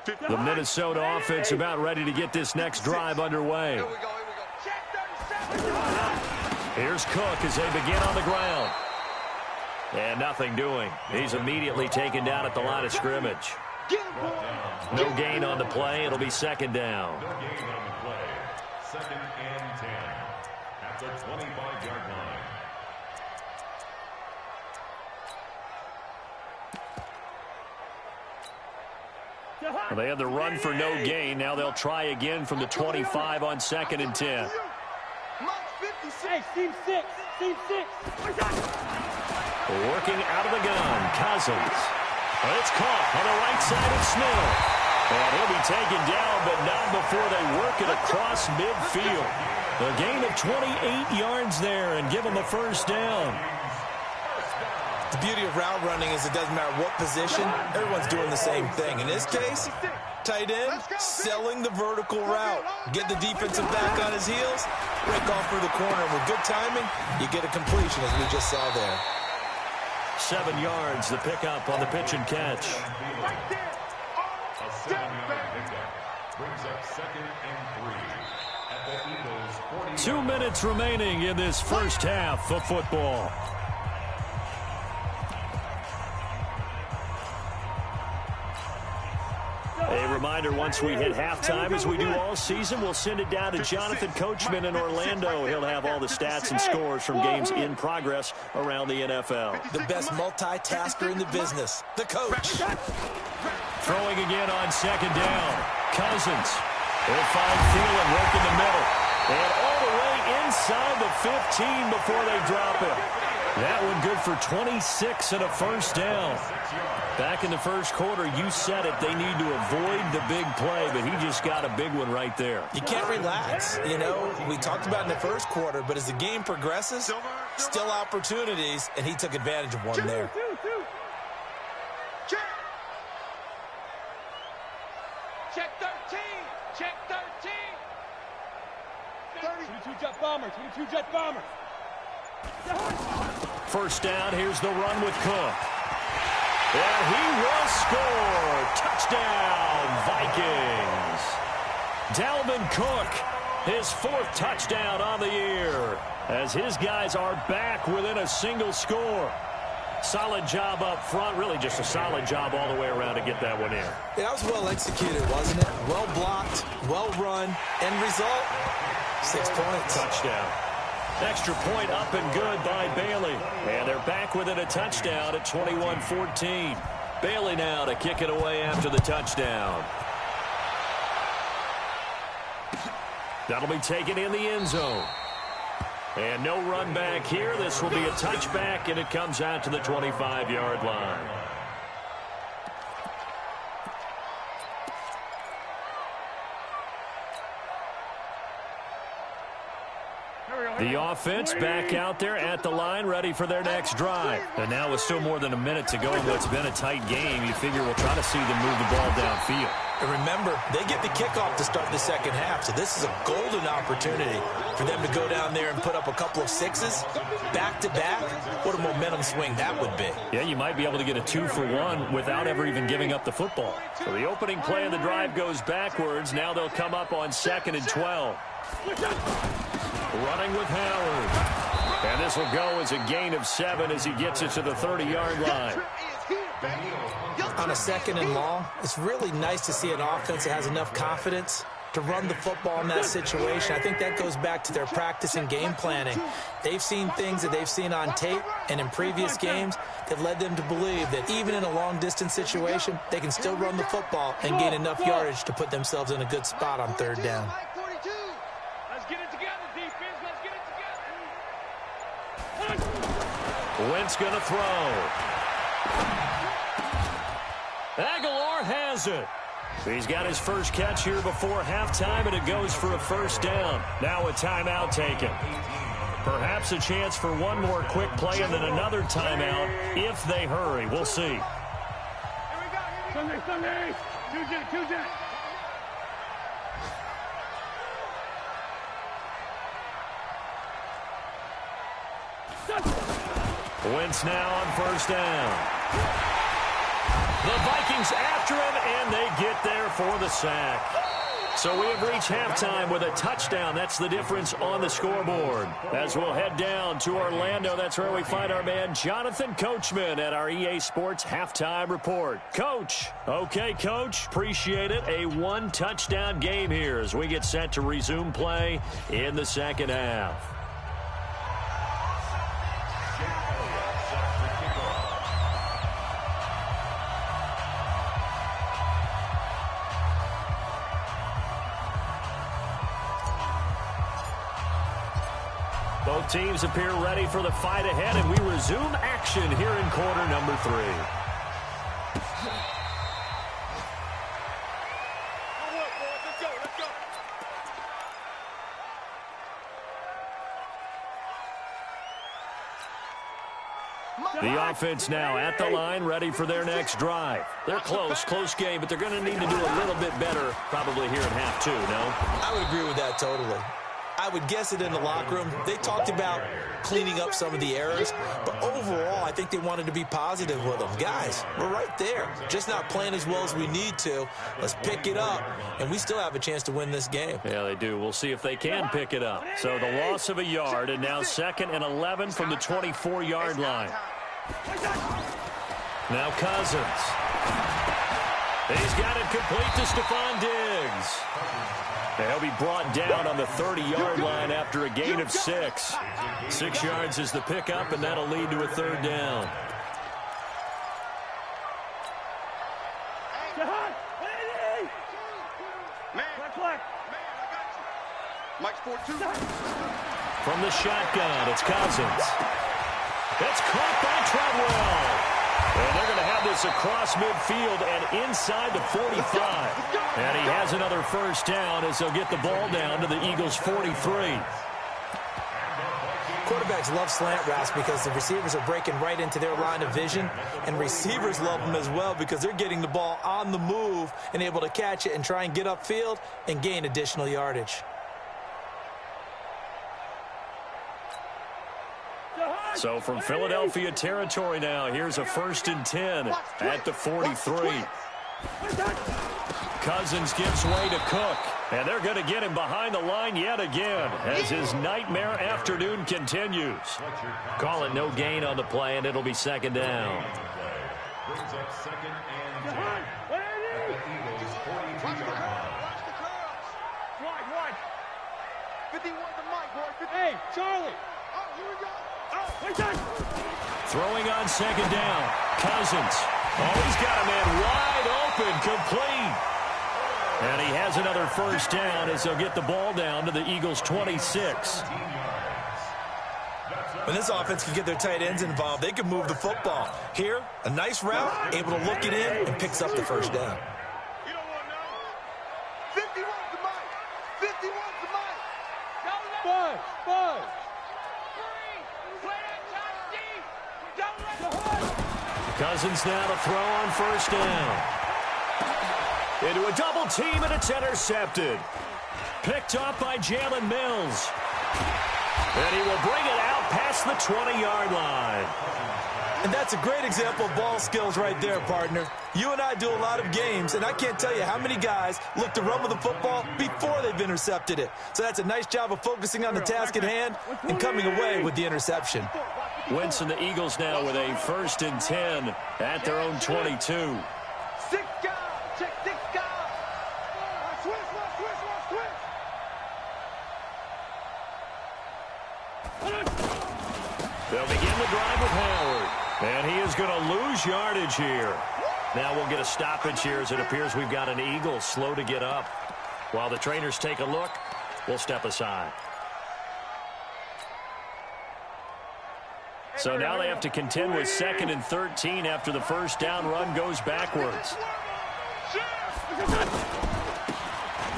The Minnesota offense about ready to get this next drive underway. Here we go. Here's Cook as they begin on the ground. And nothing doing. He's immediately taken down at the line of scrimmage. No gain on the play. It'll be second down. No gain on the play. 2nd and 10 at the 25-yard line. Well, they had the run for no gain. Now they'll try again from the 25 on 2nd and 10. Hey, team 6. Working out of the gun, Cousins. It's caught on the right side of Smith. And he'll be taken down, but not before they work it across midfield. A gain of 28 yards there and give them a first down. The beauty of route running is it doesn't matter what position, everyone's doing the same thing. In this case, tight end, selling the vertical route. Get the defensive back on his heels, break off through the corner. And with good timing, you get a completion, as we just saw there. 7 yards, the pickup on the pitch and catch. A 7-yard pickup brings up 2nd and 3 at the Eagles' 40. 2 minutes remaining in this first half of football. A reminder, once we hit halftime, as we do all season, we'll send it down to Jonathan Coachman in Orlando. He'll have all the stats and scores from games in progress around the NFL. The best multitasker in the business, the coach. Throwing again on 2nd down. Cousins. They'll find Thielen working the middle. And all the way inside the 15 before they drop it. That one good for 26 and a first down. Back in the first quarter, you said it, they need to avoid the big play, but he just got a big one right there. You can't relax. You know, we talked about in the first quarter, but as the game progresses, still opportunities, and he took advantage of one there. Check 13. Check 13. 22 jet bomber. 22 jet bomber. First down, here's the run with Cook. And he will score. Touchdown, Vikings. Dalvin Cook, his 4th touchdown on the year, as his guys are back within a single score. Solid job up front, really just a solid job all the way around to get that one in. That was well executed, wasn't it? Well blocked, well run, end result, 6 points. Touchdown. Extra point up and good by Bailey. And they're back within a touchdown at 21-14. Bailey now to kick it away after the touchdown. That'll be taken in the end zone. And no run back here. This will be a touchback, and it comes out to the 25-yard line. The offense back out there at the line, ready for their next drive. And now with still more than a minute to go in what's been a tight game, you figure we'll try to see them move the ball downfield. And remember, they get the kickoff to start the second half, so this is a golden opportunity for them to go down there and put up a couple of sixes back-to-back. What a momentum swing that would be. Yeah, you might be able to get a 2-for-1 without ever even giving up the football. So the opening play of the drive goes backwards. Now they'll come up on 2nd and 12. Running with Howard. And this will go as a gain of 7 as he gets it to the 30-yard line. On a 2nd and long, it's really nice to see an offense that has enough confidence to run the football in that situation. I think that goes back to their practice and game planning. They've seen things that they've seen on tape and in previous games that led them to believe that even in a long-distance situation, they can still run the football and gain enough yardage to put themselves in a good spot on 3rd down. Let's get it together, defense. Let's get it together. Wentz going to throw. Aguilar has it. He's got his first catch here before halftime, and it goes for a first down. Now a timeout taken. Perhaps a chance for one more quick play and then another timeout if they hurry. We'll see. Here we go. Sunday. 2-jet. Wentz now on first down. The Vikings after him, and And they get there for the sack. So we have reached halftime with a touchdown. That's the difference on the scoreboard. As we'll head down to Orlando, that's where we find our man Jonathan Coachman at our EA Sports Halftime Report. Coach. Okay, Coach. Appreciate it. A one-touchdown game here as we get set to resume play in the second half. Both teams appear ready for the fight ahead, and we resume action here in quarter number 3. The offense now at the line, ready for their next drive. They're close game, but they're going to need to do a little bit better probably here in half 2, no? I would agree with that totally. I would guess it in the locker room. They talked about cleaning up some of the errors, but overall, I think they wanted to be positive with them. Guys, we're right there, just not playing as well as we need to. Let's pick it up, and we still have a chance to win this game. Yeah, they do. We'll see if they can pick it up. So the loss of a yard, and now 2nd and 11 from the 24-yard line. Now Cousins. He's got it complete to Stephon Diggs. He'll be brought down on the 30-yard line after a gain of 6. 6 yards is the pickup, and that'll lead to a 3rd down. From the shotgun, it's Cousins. It's caught by Treadwell. And they're going to have this across midfield and inside the 45. And he has another 1st down as they'll get the ball down to the Eagles' 43. Quarterbacks love slant routes because the receivers are breaking right into their line of vision, and receivers love them as well because they're getting the ball on the move and able to catch it and try and get upfield and gain additional yardage. So from Philadelphia territory now, here's a 1st and 10 at the 43. Cousins gives way to Cook, and they're going to get him behind the line yet again as his nightmare afternoon continues. Call it no gain on the play, and it'll be 2nd down. Brings up 2nd and 10 at the Eagles' 42-yard line. Wide. 51 to Mike, boy. Hey, Charlie. Oh, here we go. Throwing on 2nd down. Cousins. Oh, he's got a man wide open, complete. And he has another 1st down as they'll get the ball down to the Eagles' 26. When this offense can get their tight ends involved, they can move the football. Here, a nice route, able to look it in, and picks up the 1st down. You don't want to know. 51 to Mike. 51 to Mike. Buzz. Cousins now to throw on 1st down. Into a double team, and it's intercepted. Picked up by Jalen Mills. And he will bring it out past the 20-yard line. And that's a great example of ball skills right there, partner. You and I do a lot of games, and I can't tell you how many guys look to run with the football before they've intercepted it. So that's a nice job of focusing on the task at hand and coming away with the interception. Wentz and the Eagles now with a 1st and 10 at their own 22. 6 guys. Check 6 guys. Switch. They'll begin the drive with Howard. And he is going to lose yardage here. Now we'll get a stoppage here as it appears we've got an Eagle slow to get up. While the trainers take a look, we'll step aside. So now they have to contend with 2nd and 13 after the 1st down run goes backwards.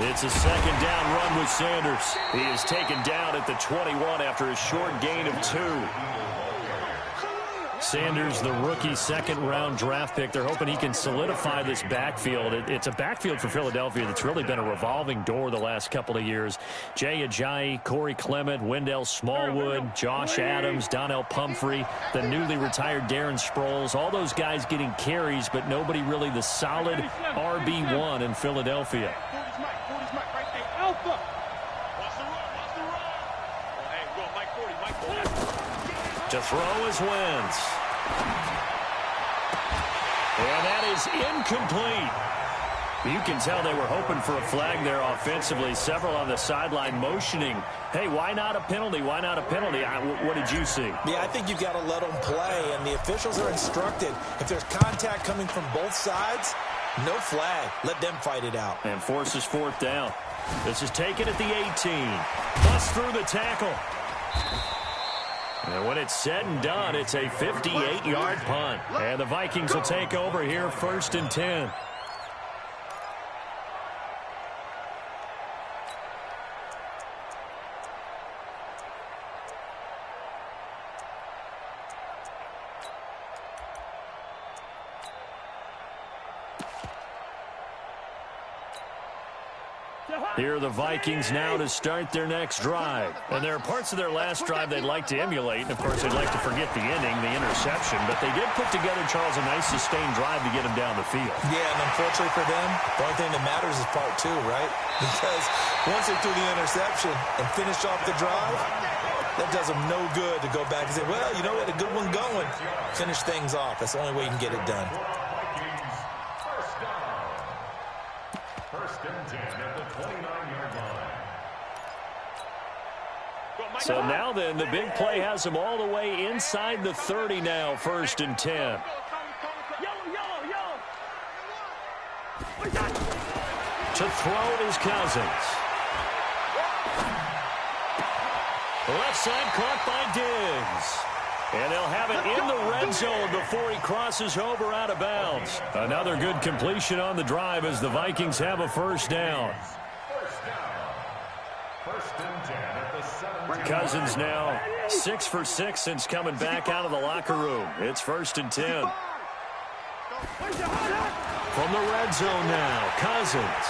It's a 2nd down run with Sanders. He is taken down at the 21 after a short gain of 2. Sanders, the rookie second-round draft pick. They're hoping he can solidify this backfield. It's a backfield for Philadelphia that's really been a revolving door the last couple of years. Jay Ajayi, Corey Clement, Wendell Smallwood, Josh Adams, Donnell Pumphrey, the newly retired Darren Sproles. All those guys getting carries, but nobody really the solid RB1 in Philadelphia. To throw is Wentz. And that is incomplete. You can tell they were hoping for a flag there offensively. Several on the sideline motioning, hey, why not a penalty? Why not a penalty? What did you see? Yeah, I think you've got to let them play, and the officials are instructed. If there's contact coming from both sides, no flag. Let them fight it out. And forces fourth down. This is taken at the 18. Bust through the tackle. And when it's said and done, it's a 58-yard punt. And the Vikings will take over here, 1st and 10. Here are the Vikings now to start their next drive. And there are parts of their last drive they'd like to emulate. And, of course, they'd like to forget the ending, the interception. But they did put together, Charles, a nice sustained drive to get them down the field. Yeah, and unfortunately for them, the only thing that matters is part 2, right? Because once they threw the interception and finished off the drive, that does them no good to go back and say, well, you know, we had a good one going. Finish things off. That's the only way you can get it done. First and 10 at the 29-yard line. So now then, the big play has them all the way inside the 30 now, 1st and 10. To throw is Cousins. Left side caught by Diggs. And they'll have it in the red zone before he crosses over out of bounds. Another good completion on the drive as the Vikings have a first down. First and 10 at the 17. Cousins now 6 for 6 since coming back out of the locker room. It's 1st and 10. From the red zone now, Cousins.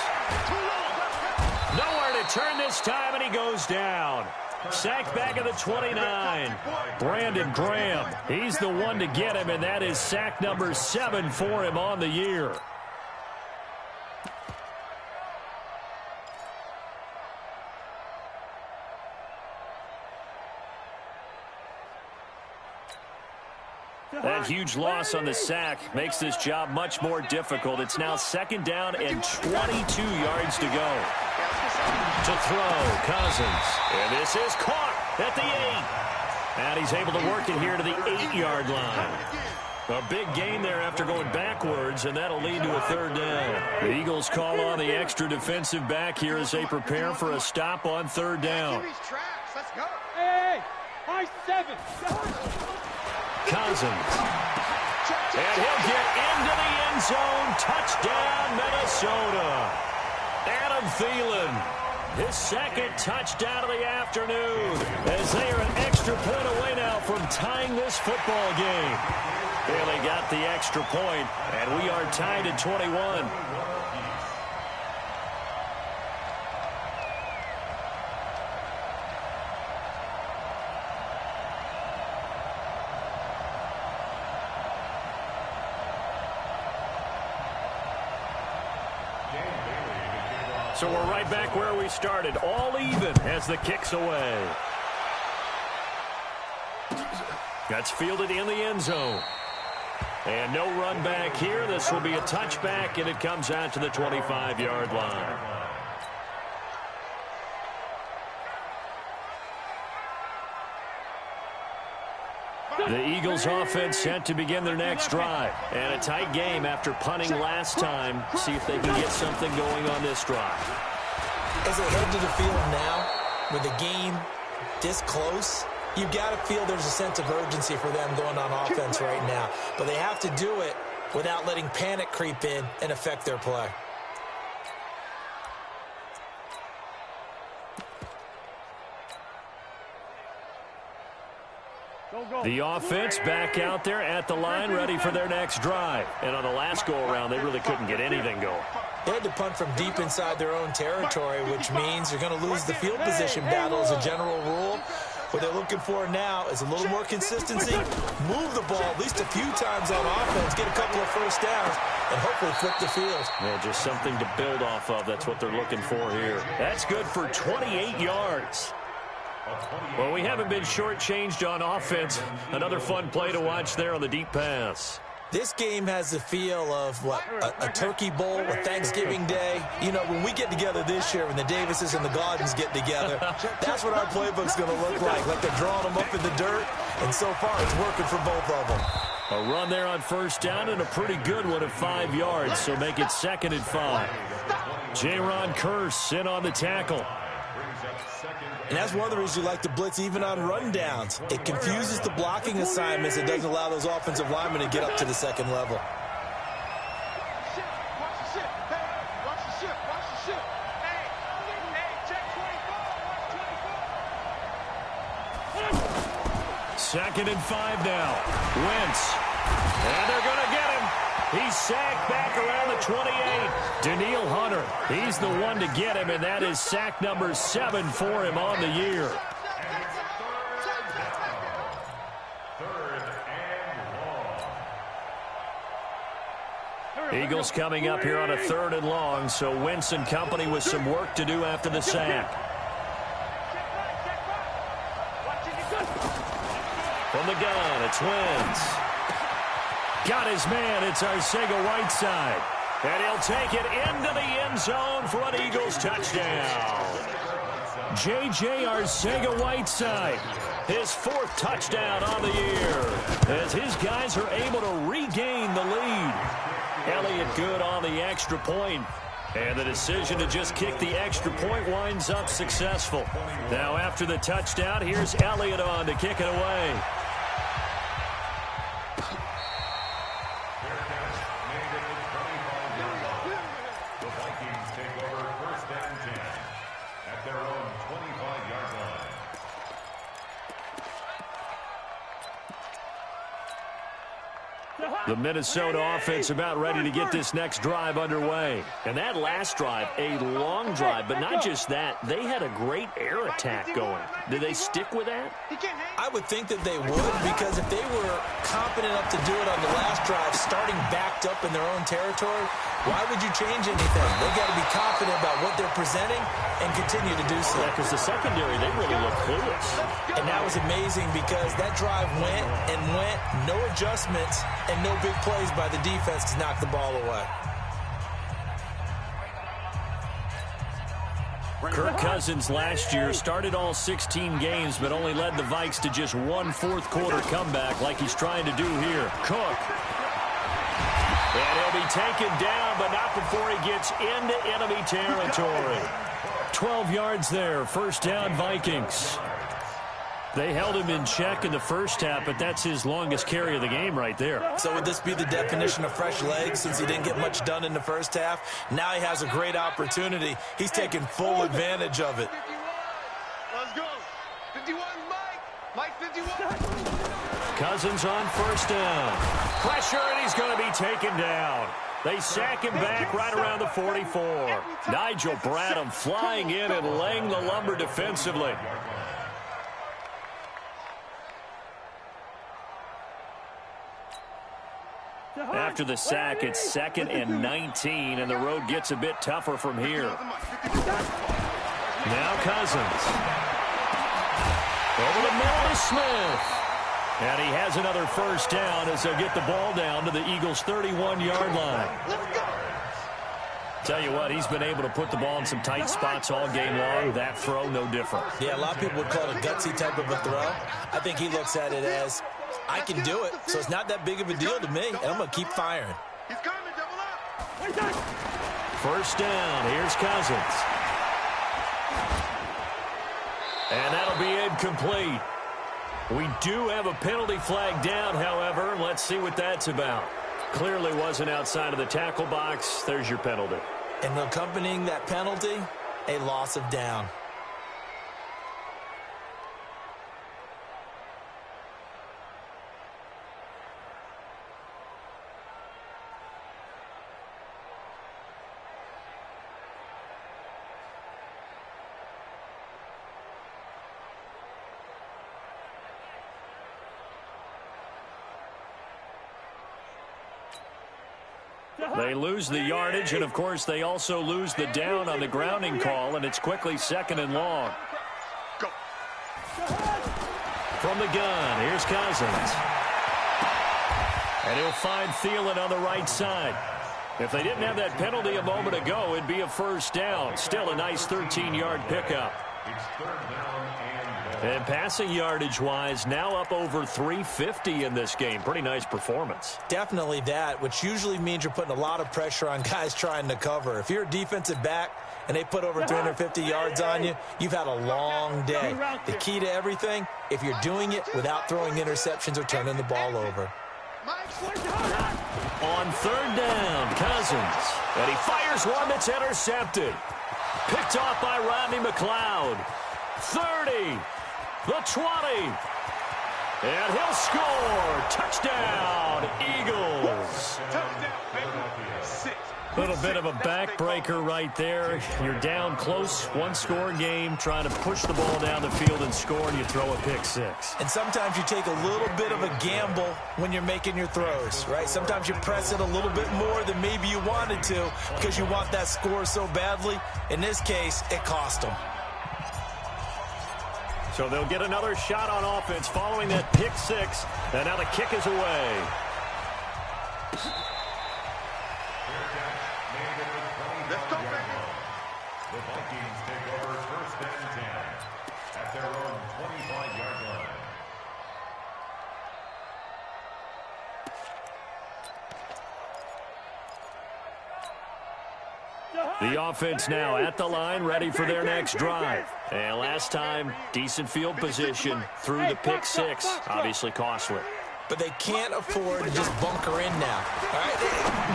Nowhere to turn this time, and he goes down. Sacked back at the 29. Brandon Graham, he's the one to get him, and that is sack number 7 for him on the year. That huge loss on the sack makes this job much more difficult. It's now 2nd down and 22 yards to go. To throw, Cousins. And this is caught at the 8. And he's able to work it here to the 8-yard line. A big gain there after going backwards, and that'll lead to a 3rd down. The Eagles call on the extra defensive back here as they prepare for a stop on 3rd down. Let's go. Hey, high 7. Cousins. And he'll get into the end zone. Touchdown, Minnesota. Adam Thielen, his 2nd touchdown of the afternoon, as they are an extra point away now from tying this football game. Bailey got the extra point, and we are tied at 21. So we're right back where we started, all even as the kick's away. That's fielded in the end zone. And no run back here. This will be a touchback, and it comes out to the 25-yard line. The Eagles offense set to begin their next drive. And a tight game after punting last time. See if they can get something going on this drive. As they head to the field now, with the game this close, you've got to feel there's a sense of urgency for them going on offense right now. But they have to do it without letting panic creep in and affect their play. Go, go, The offense back out there at the line, ready for their next drive. And on the last go-around, they really couldn't get anything going. They had to punt from deep inside their own territory, which means you're going to lose the field position battle as a general rule. What they're looking for now is a little more consistency, move the ball at least a few times on offense, get a couple of first downs, and hopefully flip the field. Yeah, just something to build off of. That's what they're looking for here. That's good for 28 yards. Well, we haven't been shortchanged on offense. Another fun play to watch there on the deep pass. This game has the feel of, what, a turkey bowl with Thanksgiving Day. You know, when we get together this year, when the Davises and the Gaudens get together, that's what our playbook's going to look like they're drawing them up in the dirt. And so far, it's working for both of them. A run there on first down and a pretty good one at 5 yards, so make it 2nd and 5. J-Ron Curse in on the tackle. And that's one of the reasons you like to blitz even on rundowns. It confuses the blocking assignments. It doesn't allow those offensive linemen to get up to the second level. Second and 5 now. Wentz. And they're going to get him. He's sacked back around the 28. Danielle Hunter, he's the one to get him, and that is sack number 7 for him on the year. Eagles coming up here on a 3rd and long, so Wentz and company with some work to do after the sack. From the gun, it's Wentz. Got his man, it's Arcega-Whiteside. And he'll take it into the end zone for an Eagles touchdown. J.J. Arcega-Whiteside, his 4th touchdown on the year, as his guys are able to regain the lead. Elliott good on the extra point. And the decision to just kick the extra point winds up successful. Now after the touchdown, here's Elliott on to kick it away. The Minnesota offense about ready to get this next drive underway. And that last drive, a long drive, but not just that. They had a great air attack going. Did they stick with that? I would think that they would, because if they were confident enough to do it on the last drive, starting backed up in their own territory, why would you change anything? They've got to be confident about what they're presenting and continue to do so. Yeah, because the secondary, they really look clueless. And that was amazing because that drive went and went, no adjustments, and no big plays by the defense to knock the ball away. Kirk Cousins last year started all 16 games, but only led the Vikes to just 1 fourth-quarter comeback like he's trying to do here. Cook. And he'll be taken down, but not before he gets into enemy territory. 12 yards there, first down Vikings. They held him in check in the first half, but that's his longest carry of the game right there. So would this be the definition of fresh legs since he didn't get much done in the first half? Now he has a great opportunity. He's taking full advantage of it. Let's go. 51, Mike. 51. Cousins on first down. Pressure, and he's going to be taken down. They sack him back right around the 44. Nigel Bradham flying in and laying the lumber defensively. After the sack, it's 2nd and 19, and the road gets a bit tougher from here. Now Cousins. Over the middle to Smith. And he has another first down as they'll get the ball down to the Eagles' 31-yard line. Tell you what, he's been able to put the ball in some tight spots all game long. That throw, no different. Yeah, a lot of people would call it a gutsy type of a throw. I think he looks at it as, I can do it, so it's not that big of a deal to me, and I'm going to keep firing. He's coming, double up. First down, here's Cousins. And that'll be incomplete. We do have a penalty flag down, however. Let's see what that's about. Clearly wasn't outside of the tackle box. There's your penalty. And accompanying that penalty, a loss of down. They lose the yardage, and, of course, they also lose the down on the grounding call, and it's quickly 2nd and long. Go. From the gun, here's Cousins. And he'll find Thielen on the right side. If they didn't have that penalty a moment ago, it'd be a 1st down. Still a nice 13-yard pickup. It's 3rd down And passing yardage-wise, now up over 350 in this game. Pretty nice performance. Definitely that, which usually means you're putting a lot of pressure on guys trying to cover. If you're a defensive back and they put over 350 yards on you, you've had a long day. The key to everything, if you're doing it without throwing interceptions or turning the ball over. On 3rd down, Cousins. And he fires one that's intercepted. Picked off by Rodney McLeod. 30. The 20. And he'll score. Touchdown, Eagles. A little bit of a backbreaker right there. You're down close, one-score game, trying to push the ball down the field and score, and you throw a pick 6. And sometimes you take a little bit of a gamble when you're making your throws, right? Sometimes you press it a little bit more than maybe you wanted to because you want that score so badly. In this case, it cost them. So they'll get another shot on offense following that pick 6, and now the kick is away. Let's go, baby. The Vikings take over 1st and 10 at their own 25-yard line. The offense now at the line, ready for their next drive. And last time, decent field position through the pick 6, obviously costly. But they can't afford to just bunker in now. All right?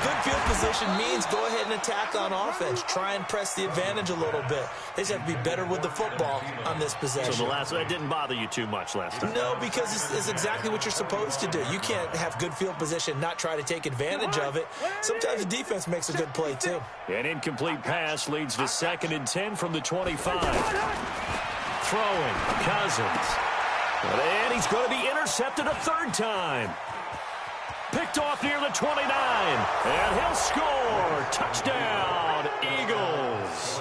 Good field position means go ahead and attack on offense. Try and press the advantage a little bit. They just have to be better with the football on this possession. So that didn't bother you too much last time? No, because it's exactly what you're supposed to do. You can't have good field position and not try to take advantage of it. Sometimes the defense makes a good play, too. An incomplete pass leads to 2nd and 10 from the 25. Throwing, Cousins. And he's going to be intercepted a 3rd time. Picked off near the 29. And he'll score. Touchdown, Eagles.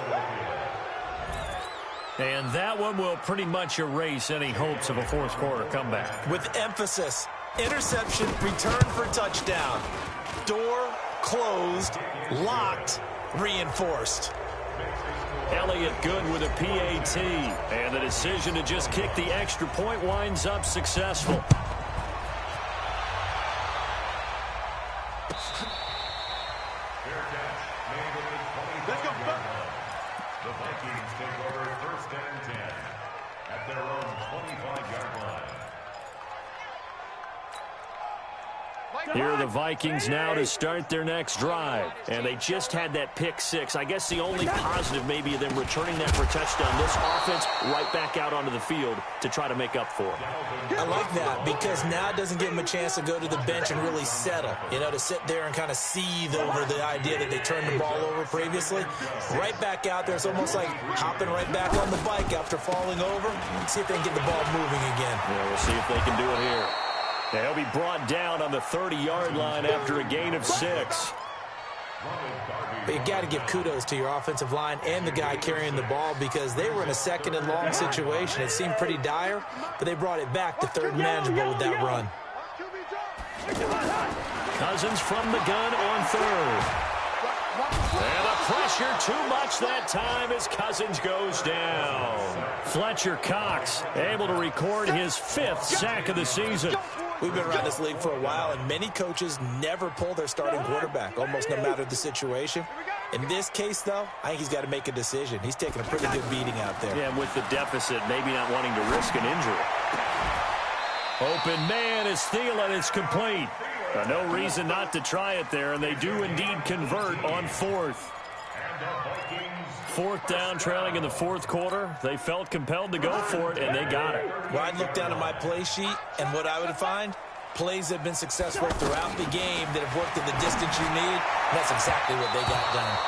And that one will pretty much erase any hopes of a 4th quarter comeback. With emphasis, interception, return for touchdown. Door closed, locked, reinforced. Elliott good with a PAT. And the decision to just kick the extra point winds up successful. Let's go. The Vikings take over 1st and 10 at their own 25-yard line. Here are the Vikings now to start their next drive. And they just had that pick 6. I guess the only positive maybe of them returning that for a touchdown. This offense right back out onto the field to try to make up for it. I like that because now it doesn't give them a chance to go to the bench and really settle. You know, to sit there and kind of seethe over the idea that they turned the ball over previously. Right back out there. It's almost like hopping right back on the bike after falling over. See if they can get the ball moving again. Yeah, we'll see if they can do it here. They'll be brought down on the 30-yard line after a gain of 6. But you got to give kudos to your offensive line and the guy carrying the ball because they were in a 2nd and long situation. It seemed pretty dire, but they brought it back to 3rd and manageable with that run. Cousins from the gun on 3rd. And the pressure too much that time as Cousins goes down. Fletcher Cox able to record his 5th sack of the season. We've been around this league for a while, and many coaches never pull their starting quarterback, almost no matter the situation. In this case, though, I think he's got to make a decision. He's taking a pretty good beating out there. Yeah, and with the deficit, maybe not wanting to risk an injury. Open man is Thielen. It's complete. No reason not to try it there, and they do indeed convert on 4th. 4th down, trailing in the 4th quarter. They felt compelled to go for it, and they got it. Well, I'd look down at my play sheet, and what I would find, plays that have been successful throughout the game that have worked at the distance you need, and that's exactly what they got done.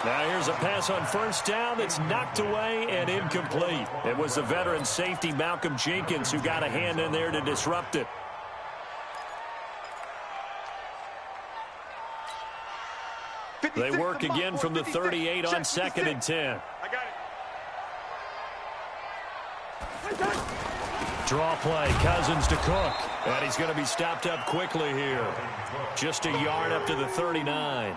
Now here's a pass on 1st down that's knocked away and incomplete. It was the veteran safety Malcolm Jenkins who got a hand in there to disrupt it. They work again from the 38 on 2nd and 10. I got it. Draw play, Cousins to Cook. And he's going to be stopped up quickly here. Just a yard up to the 39.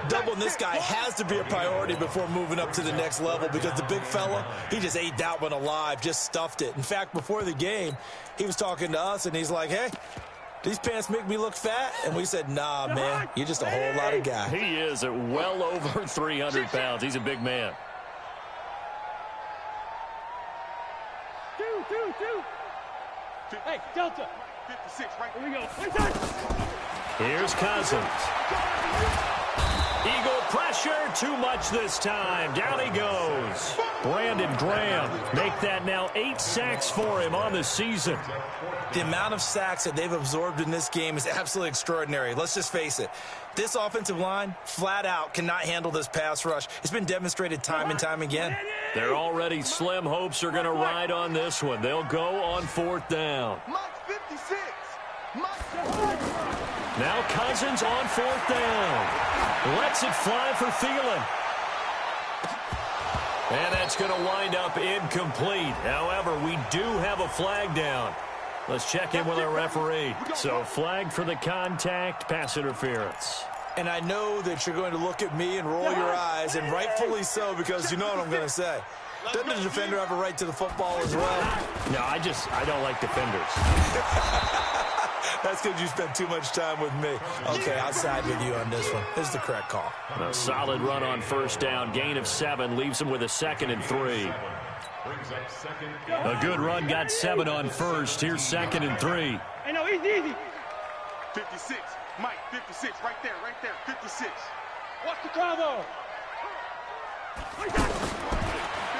Doubling this guy has to be a priority before moving up to the next level because the big fella, he just ate that one alive, just stuffed it. In fact, before the game, he was talking to us, and he's like, hey, these pants make me look fat? And we said, nah, man, you're just a whole lot of guy. He is at well over 300 pounds. He's a big man. Hey, Delta. 56, right? Here we go. Here's Cousins. Eagle pressure, too much this time. Down he goes. Brandon Graham, make that now 8 sacks for him on the season. The amount of sacks that they've absorbed in this game is absolutely extraordinary. Let's just face it. This offensive line, flat out, cannot handle this pass rush. It's been demonstrated time and time again. Their already slim hopes are going to ride on this one. They'll go on 4th down. Now Cousins on 4th down. Lets it fly for Thielen. And that's going to wind up incomplete. However, we do have a flag down. Let's check in with our referee. So flag for the contact, pass interference. And I know that you're going to look at me and roll your eyes, and rightfully so, because you know what I'm going to say. Doesn't the defender have a right to the football as well? No, I don't like defenders. That's because you spent too much time with me. Okay, I'll side with you on this one. This is the correct call. A solid run on 1st down. Gain of 7 leaves him with a 2nd and 3. A good run got 7 on 1st. Here's 2nd and 3. Hey, no, easy. 56. Mike, 56. Right there. 56. Watch the combo.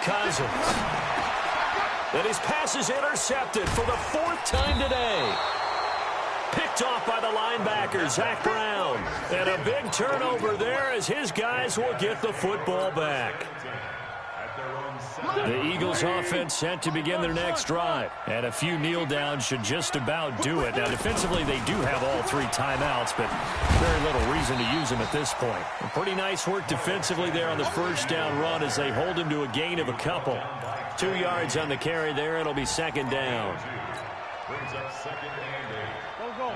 Cousins. And his pass is intercepted for the 4th time today. Picked off by the linebacker, Zach Brown. And a big turnover there as his guys will get the football back. The Eagles offense set to begin their next drive. And a few kneel downs should just about do it. Now, defensively, they do have all 3 timeouts, but very little reason to use them at this point. Pretty nice work defensively there on the 1st down run as they hold him to a gain of a couple. 2 yards on the carry there. It'll be 2nd down. Brings up 2nd and 8. Go.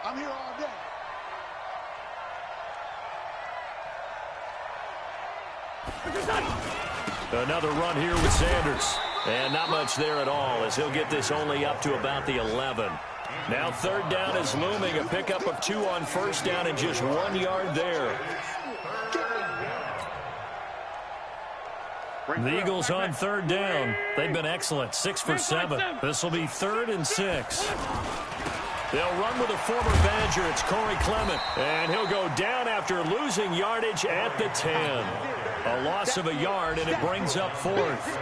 I'm here all day. Another run here with Sanders. And not much there at all as he'll get this only up to about the 11. Now 3rd down is looming. A pickup of 2 on 1st down and just 1 yard there. The Eagles on 3rd down. They've been excellent. 6 for 7. This will be 3rd and 6. They'll run with a former Badger. It's Corey Clement. And he'll go down after losing yardage at the 10. A loss of a yard, and it brings up 4th.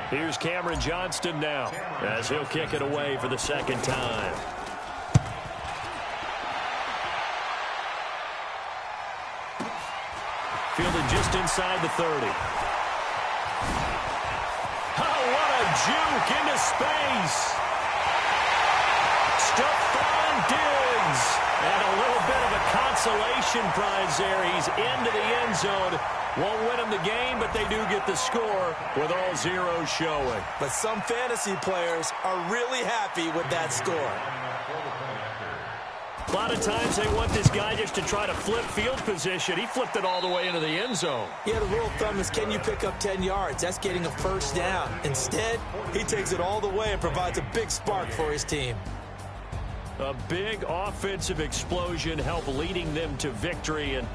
Here's Cameron Johnston now as he'll kick it away for the 2nd time. Fielded just inside the 30. Oh, what a juke into space. Stephon Diggs. And a little bit of a consolation prize there. He's into the end zone. Won't win them the game, but they do get the score with all zeros showing. But some fantasy players are really happy with that score. A lot of times they want this guy just to try to flip field position. He flipped it all the way into the end zone. Yeah, the rule of thumb is, can you pick up 10 yards? That's getting a 1st down. Instead, he takes it all the way and provides a big spark for his team. A big offensive explosion helped leading them to victory, and